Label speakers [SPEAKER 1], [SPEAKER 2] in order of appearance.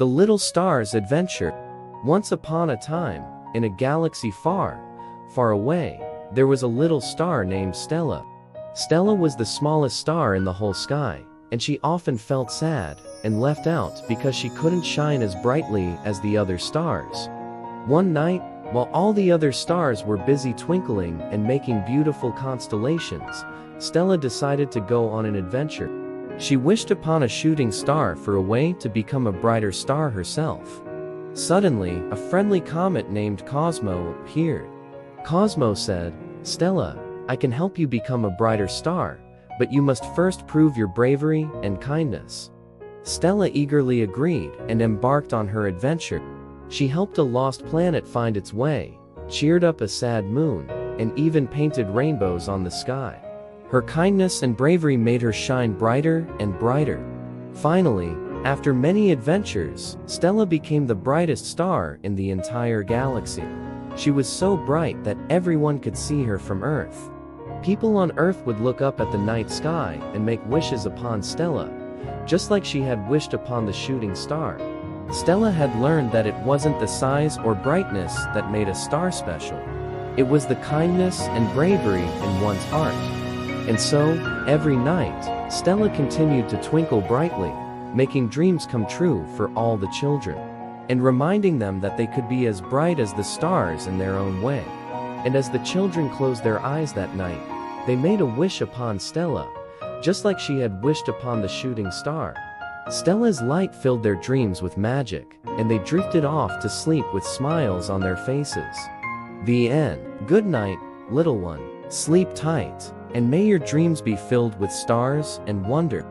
[SPEAKER 1] The Little Star's Adventure. Once upon a time, in a galaxy far, far away, there was a little star named Stella. Stella was the smallest star in the whole sky, and she often felt sad and left out because she couldn't shine as brightly as the other stars. One night, while all the other stars were busy twinkling and making beautiful constellations, Stella decided to go on an adventure. She wished upon a shooting star for a way to become a brighter star herself. Suddenly, a friendly comet named Cosmo appeared. Cosmo said, "Stella, I can help you become a brighter star, but you must first prove your bravery and kindness." Stella eagerly agreed and embarked on her adventure. She helped a lost planet find its way, cheered up a sad moon, and even painted rainbows on the sky. Her kindness and bravery made her shine brighter and brighter. Finally, after many adventures, Stella became the brightest star in the entire galaxy. She was so bright that everyone could see her from Earth. People on Earth would look up at the night sky and make wishes upon Stella, just like she had wished upon the shooting star. Stella had learned that it wasn't the size or brightness that made a star special. It was the kindness and bravery in one's heart. And so, every night, Stella continued to twinkle brightly, making dreams come true for all the children, and reminding them that they could be as bright as the stars in their own way. And as the children closed their eyes that night, they made a wish upon Stella, just like she had wished upon the shooting star. Stella's light filled their dreams with magic, and they drifted off to sleep with smiles on their faces. The end. Good night, little one. Sleep tight, and may your dreams be filled with stars and wonder.